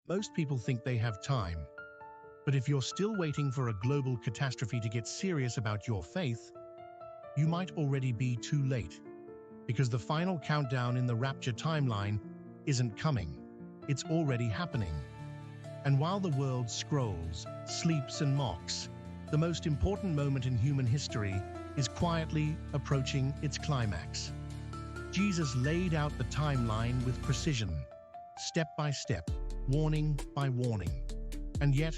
Most people think they have time. But if you're still waiting for a global catastrophe to get serious about your faith, you might already be too late. Because the final countdown in the Rapture timeline isn't coming. It's already happening. And while the world scrolls, sleeps, and mocks, the most important moment in human history is quietly approaching its climax. Jesus laid out the timeline with precision, step by step, warning by warning. And yet,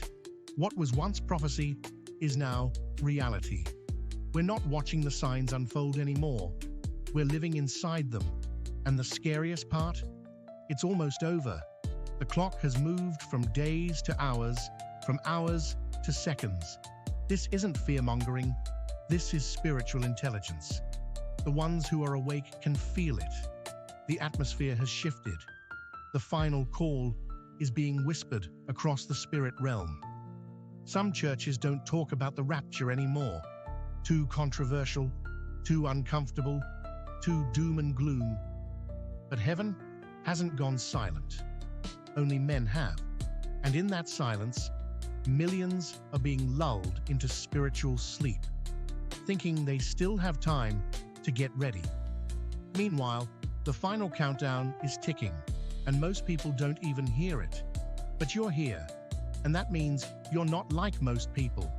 what was once prophecy is now reality. We're not watching the signs unfold anymore. We're living inside them. And the scariest part? It's almost over. The clock has moved from days to hours, from hours to seconds. This isn't fear-mongering. This is spiritual intelligence. The ones who are awake can feel it. The atmosphere has shifted. The final call is being whispered across the spirit realm. Some churches don't talk about the rapture anymore. Too controversial, too uncomfortable, too doom and gloom. But heaven hasn't gone silent. Only men have. And in that silence, millions are being lulled into spiritual sleep, thinking they still have time to get ready. Meanwhile, the final countdown is ticking, and most people don't even hear it. But you're here, and that means you're not like most people.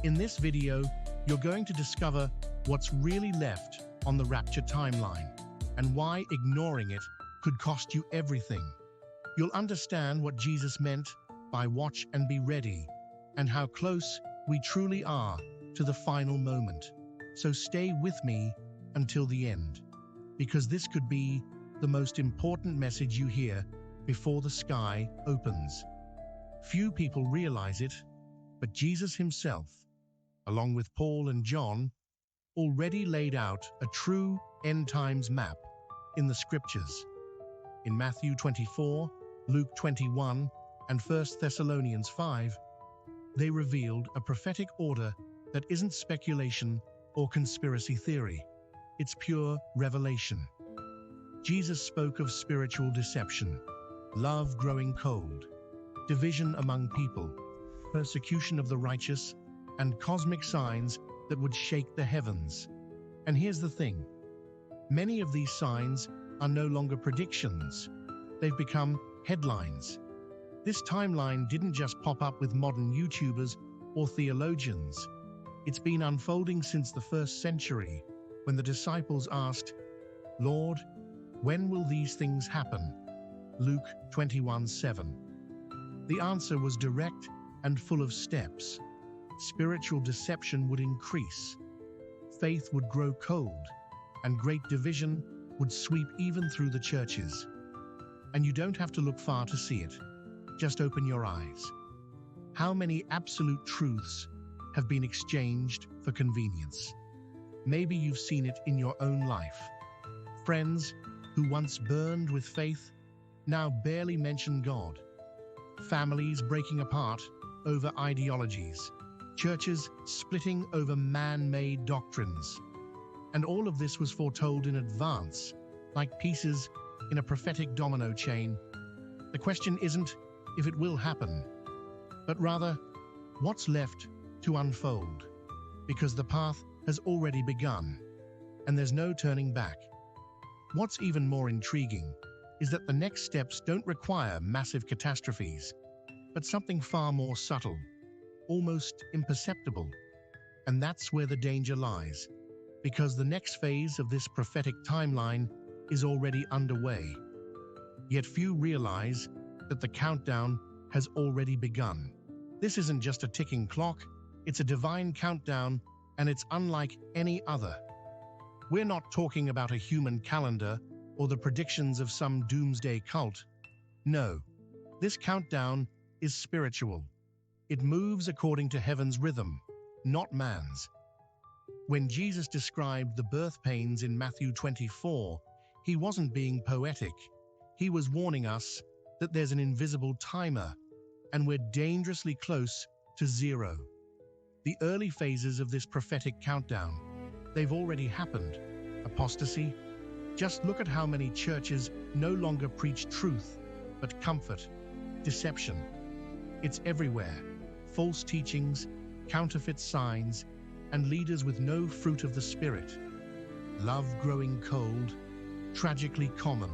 In this video, you're going to discover what's really left on the Rapture timeline, and why ignoring it could cost you everything. You'll understand what Jesus meant by watch and be ready, and how close we truly are to the final moment. So stay with me until the end, because this could be the most important message you hear before the sky opens. Few people realize it, but Jesus himself, along with Paul and John, already laid out a true end times map in the scriptures. In Matthew 24, Luke 21, and 1 Thessalonians 5, they revealed a prophetic order that isn't speculation or conspiracy theory. It's pure revelation. Jesus spoke of spiritual deception, love growing cold, division among people, persecution of the righteous, and cosmic signs that would shake the heavens. And here's the thing. Many of these signs are no longer predictions. They've become headlines. This timeline didn't just pop up with modern YouTubers or theologians. It's been unfolding since the first century, when the disciples asked, "Lord, when will these things happen?" Luke 21:7. The answer was direct and full of steps. Spiritual deception would increase, faith would grow cold, and great division would sweep even through the churches. And you don't have to look far to see it. Just open your eyes. How many absolute truths have been exchanged for convenience? Maybe you've seen it in your own life. Friends who once burned with faith now barely mention God. Families breaking apart over ideologies. Churches splitting over man-made doctrines. And all of this was foretold in advance, like pieces in a prophetic domino chain. The question isn't if it will happen, but rather, what's left to unfold? Because the path has already begun, and there's no turning back. What's even more intriguing is that the next steps don't require massive catastrophes, but something far more subtle, almost imperceptible. And that's where the danger lies, because the next phase of this prophetic timeline is already underway. Yet few realize that the countdown has already begun. This isn't just a ticking clock, it's a divine countdown, and it's unlike any other. We're not talking about a human calendar or the predictions of some doomsday cult. No, this countdown is spiritual. It moves according to heaven's rhythm, not man's. When Jesus described the birth pains in Matthew 24, he wasn't being poetic. He was warning us that there's an invisible timer, and we're dangerously close to zero. The early phases of this prophetic countdown, they've already happened. Apostasy. Just look at how many churches no longer preach truth, but comfort. deception. It's everywhere. False teachings, counterfeit signs, and leaders with no fruit of the Spirit. Love growing cold, tragically common.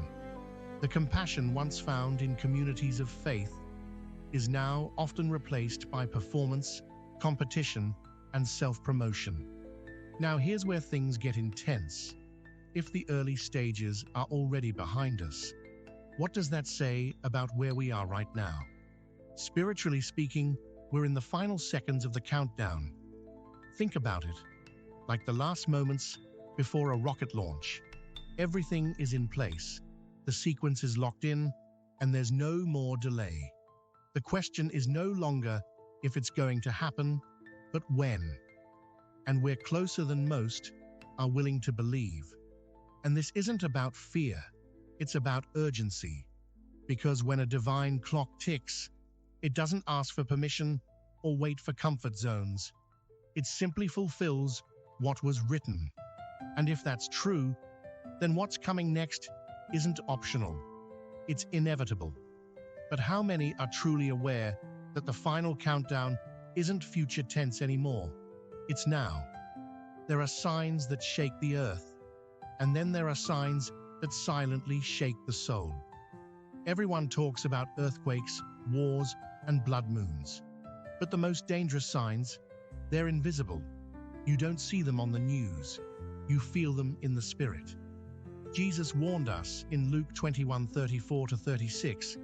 The compassion once found in communities of faith is now often replaced by performance, competition, and self-promotion. Now here's where things get intense. If the early stages are already behind us, what does that say about where we are right now? Spiritually speaking, we're in the final seconds of the countdown. Think about it, like the last moments before a rocket launch. Everything is in place, the sequence is locked in, and there's no more delay. The question is no longer if it's going to happen, but when. And we're closer than most are willing to believe. And this isn't about fear, it's about urgency. Because when a divine clock ticks, it doesn't ask for permission or wait for comfort zones. It simply fulfills what was written. And if that's true, then what's coming next isn't optional. It's inevitable. But how many are truly aware that the final countdown isn't future tense anymore? It's now. There are signs that shake the earth, and then there are signs that silently shake the soul. Everyone talks about earthquakes, wars, and blood moons. But the most dangerous signs, they're invisible. You don't see them on the news. You feel them in the spirit. Jesus warned us in Luke 21:34-36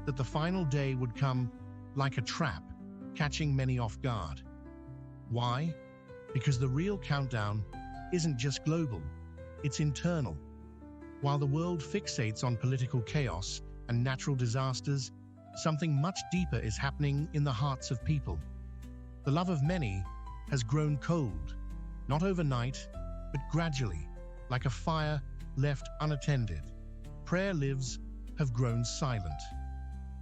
that the final day would come like a trap, catching many off guard. Why? Because the real countdown isn't just global, it's internal. While the world fixates on political chaos and natural disasters, something much deeper is happening in the hearts of people. The love of many has grown cold, not overnight, but gradually, like a fire left unattended. Prayer lives have grown silent.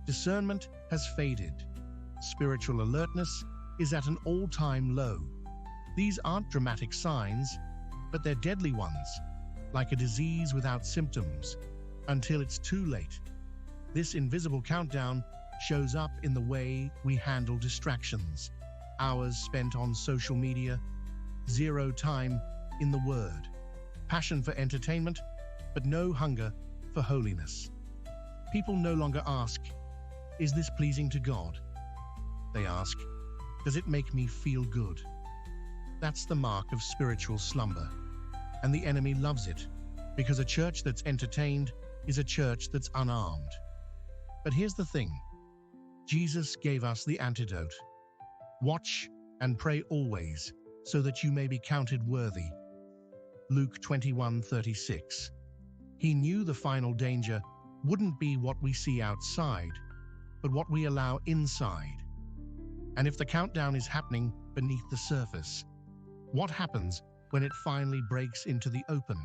Discernment has faded. Spiritual alertness is at an all-time low. These aren't dramatic signs, but they're deadly ones, like a disease without symptoms, until it's too late. This invisible countdown shows up in the way we handle distractions, hours spent on social media, zero time in the Word, passion for entertainment, but no hunger for holiness. People no longer ask, "Is this pleasing to God?" They ask, "Does it make me feel good?" That's the mark of spiritual slumber. And the enemy loves it, because a church that's entertained is a church that's unarmed. But here's the thing. Jesus gave us the antidote. Watch and pray always, so that you may be counted worthy. Luke 21:36. He knew the final danger wouldn't be what we see outside, but what we allow inside. And if the countdown is happening beneath the surface, what happens when it finally breaks into the open?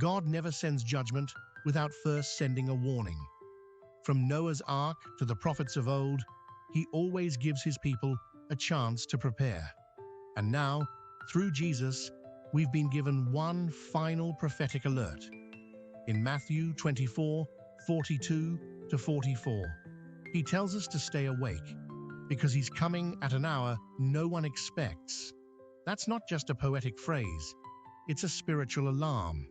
God never sends judgment without first sending a warning. From Noah's Ark to the prophets of old, he always gives his people a chance to prepare. And now, through Jesus, we've been given one final prophetic alert. In Matthew 24:42-44, he tells us to stay awake, because he's coming at an hour no one expects. That's not just a poetic phrase, it's a spiritual alarm.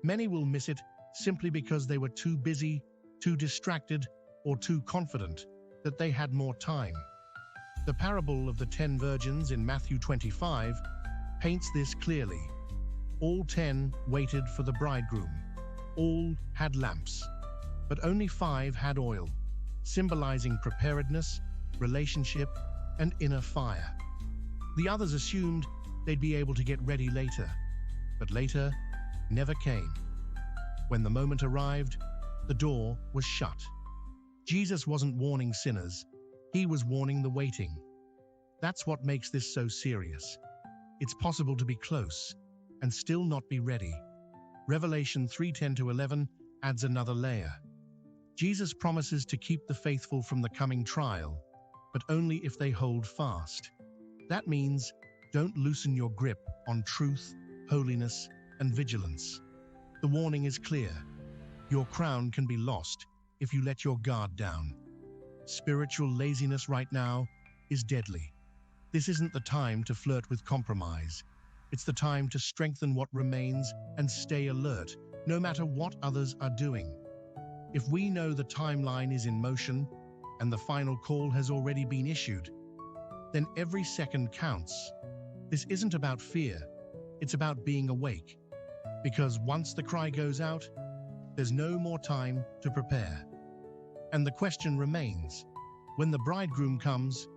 Many will miss it simply because they were too busy, too distracted, or too confident that they had more time. The parable of the 10 virgins in Matthew 25 paints this clearly. All 10 waited for the bridegroom. All had lamps, but only 5 had oil, symbolizing preparedness, relationship, and inner fire. The others assumed they'd be able to get ready later, but later never came. When the moment arrived, the door was shut. Jesus wasn't warning sinners, he was warning the waiting. That's what makes this so serious. It's possible to be close and still not be ready. Revelation 3:10-11 adds another layer. Jesus promises to keep the faithful from the coming trial, but only if they hold fast. That means don't loosen your grip on truth, holiness, and vigilance. The warning is clear. Your crown can be lost if you let your guard down. spiritual laziness right now is deadly. This isn't the time to flirt with compromise. It's the time to strengthen what remains and stay alert, no matter what others are doing. If we know the timeline is in motion and the final call has already been issued, then every second counts. This isn't about fear, it's about being awake. Because once the cry goes out, there's no more time to prepare. And the question remains, when the bridegroom comes,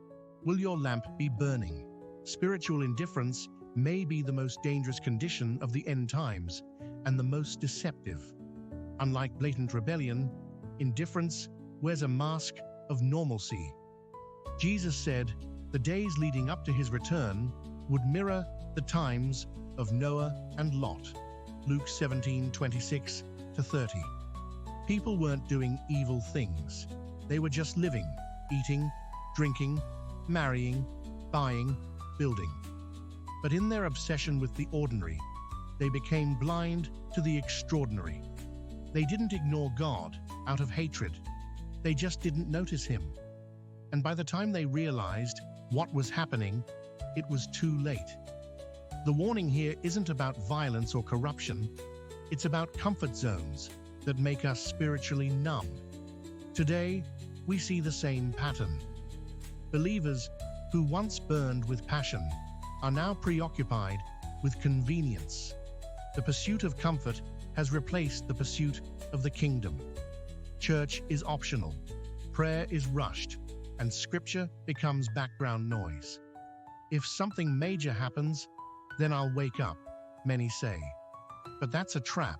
will your lamp be burning? Spiritual indifference may be the most dangerous condition of the end times and the most deceptive. Unlike blatant rebellion, indifference wears a mask of normalcy. Jesus said the days leading up to his return would mirror the times of Noah and Lot. Luke 17:26-30. People weren't doing evil things. They were just living, eating, drinking, marrying, buying, building. But in their obsession with the ordinary, they became blind to the extraordinary. They didn't ignore God out of hatred. They just didn't notice him. And by the time they realized what was happening, it was too late. The warning here isn't about violence or corruption. It's about comfort zones that make us spiritually numb. Today, we see the same pattern. Believers who once burned with passion are now preoccupied with convenience. The pursuit of comfort has replaced the pursuit of the kingdom. Church is optional, prayer is rushed, and scripture becomes background noise. If something major happens, then I'll wake up, many say. But that's a trap.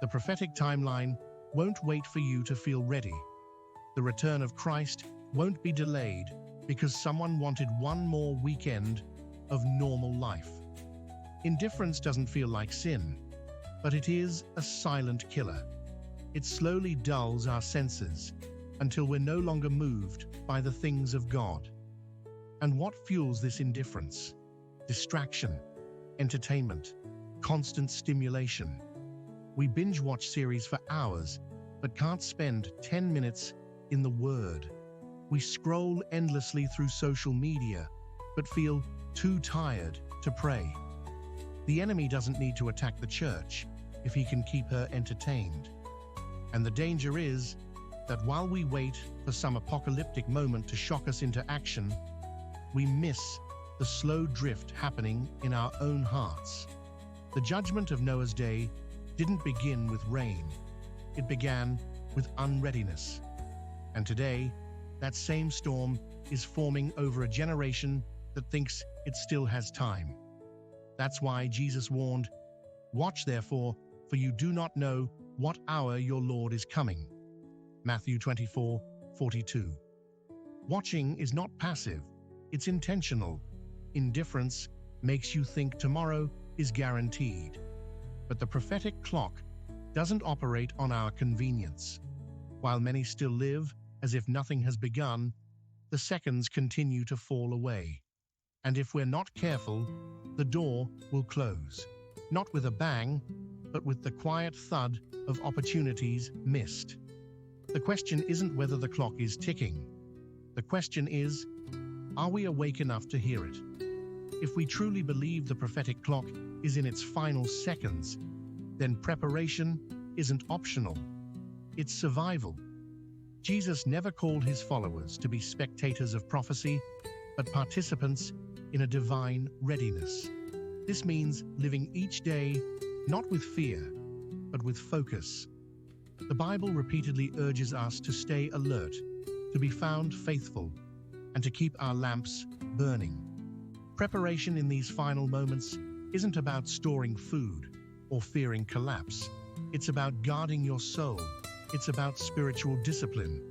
The prophetic timeline won't wait for you to feel ready. The return of Christ won't be delayed because someone wanted one more weekend of normal life. Indifference doesn't feel like sin, but it is a silent killer. It slowly dulls our senses until we're no longer moved by the things of God. And what fuels this indifference? Distraction, entertainment, constant stimulation. We binge-watch series for hours, but can't spend 10 minutes in the Word. We scroll endlessly through social media, but feel too tired to pray. The enemy doesn't need to attack the church if he can keep her entertained. And the danger is that while we wait for some apocalyptic moment to shock us into action, we miss the slow drift happening in our own hearts. The judgment of Noah's day didn't begin with rain. It began with unreadiness. And today, that same storm is forming over a generation that thinks it still has time. That's why Jesus warned, "Watch therefore, for you do not know what hour your Lord is coming." Matthew 24:42. Watching is not passive, it's intentional. Indifference makes you think tomorrow is guaranteed. But the prophetic clock doesn't operate on our convenience. While many still live as if nothing has begun, the seconds continue to fall away. And if we're not careful, the door will close. Not with a bang, but with the quiet thud of opportunities missed. The question isn't whether the clock is ticking. The question is, are we awake enough to hear it? If we truly believe the prophetic clock is in its final seconds, then preparation isn't optional. It's survival. Jesus never called his followers to be spectators of prophecy, but participants in a divine readiness. This means living each day not with fear, but with focus. The Bible repeatedly urges us to stay alert, to be found faithful, and to keep our lamps burning. Preparation in these final moments isn't about storing food or fearing collapse. It's about guarding your soul. It's about spiritual discipline.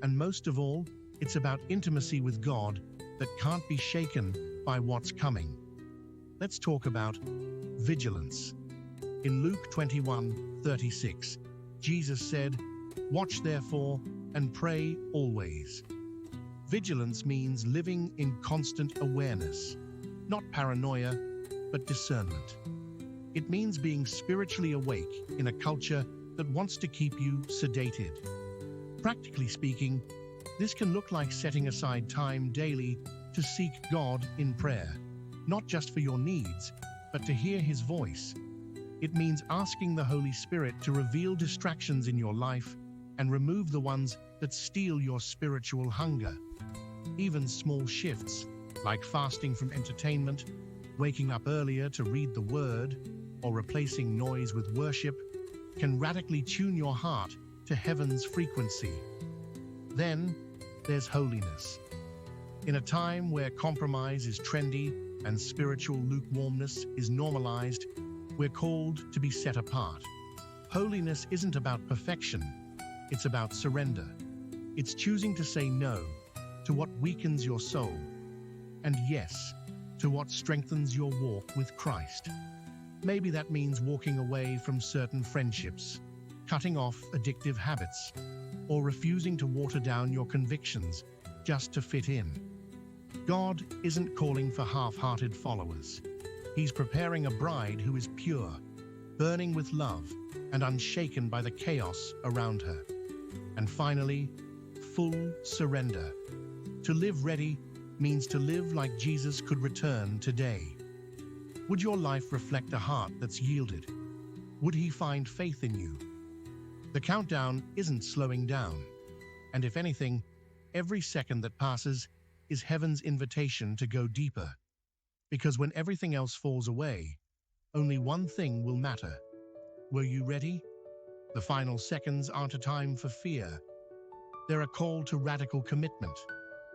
And most of all, it's about intimacy with God that can't be shaken by what's coming. Let's talk about vigilance. In Luke 21:36, Jesus said, "Watch therefore and pray always." Vigilance means living in constant awareness, not paranoia, but discernment. It means being spiritually awake in a culture that wants to keep you sedated. Practically speaking, This can look like setting aside time daily to seek God in prayer, not just for your needs, but to hear His voice. It means asking the Holy Spirit to reveal distractions in your life and remove the ones that steal your spiritual hunger. Even small shifts, like fasting from entertainment, waking up earlier to read the Word, or replacing noise with worship, can radically tune your heart to heaven's frequency. Then, there's holiness. In a time where compromise is trendy and spiritual lukewarmness is normalized, we're called to be set apart. Holiness isn't about perfection, it's about surrender. It's choosing to say no to what weakens your soul, and yes to what strengthens your walk with Christ. Maybe that means walking away from certain friendships, cutting off addictive habits, or refusing to water down your convictions just to fit in. God isn't calling for half-hearted followers. He's preparing a bride who is pure, burning with love, and unshaken by the chaos around her. And finally, full surrender. To live ready means to live like Jesus could return today. Would your life reflect a heart that's yielded? Would He find faith in you? The countdown isn't slowing down, and if anything, every second that passes is heaven's invitation to go deeper. Because when everything else falls away, only one thing will matter. Were you ready? The final seconds aren't a time for fear. They're a call to radical commitment.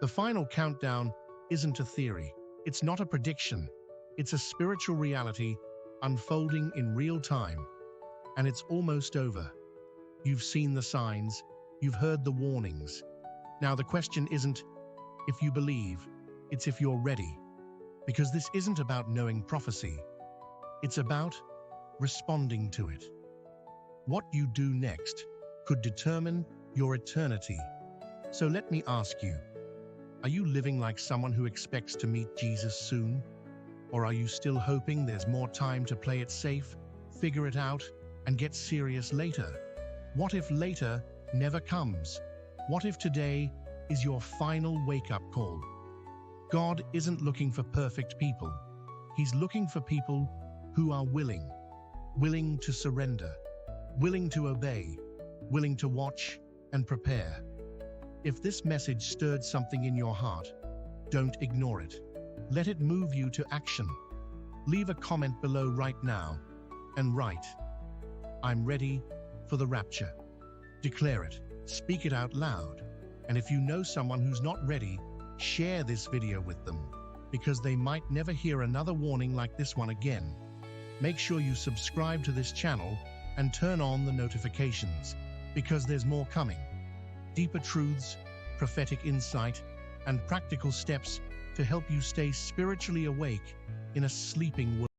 The final countdown isn't a theory. It's not a prediction. It's a spiritual reality unfolding in real time. And it's almost over. You've seen the signs. You've heard the warnings. Now the question isn't if you believe, it's if you're ready. Because this isn't about knowing prophecy. It's about responding to it. What you do next could determine your eternity. So let me ask you, are you living like someone who expects to meet Jesus soon? Or are you still hoping there's more time to play it safe, figure it out, and get serious later? What if later never comes? What if today is your final wake-up call? God isn't looking for perfect people. He's looking for people who are willing to surrender, willing to obey, willing to watch and prepare. If this message stirred something in your heart, don't ignore it. Let it move you to action. Leave a comment below right now and write, "I'm ready for the rapture." Declare it, speak it out loud. And if you know someone who's not ready, share this video with them, because they might never hear another warning like this one again. Make sure you subscribe to this channel and turn on the notifications, because there's more coming. Deeper truths, prophetic insight, and practical steps to help you stay spiritually awake in a sleeping world.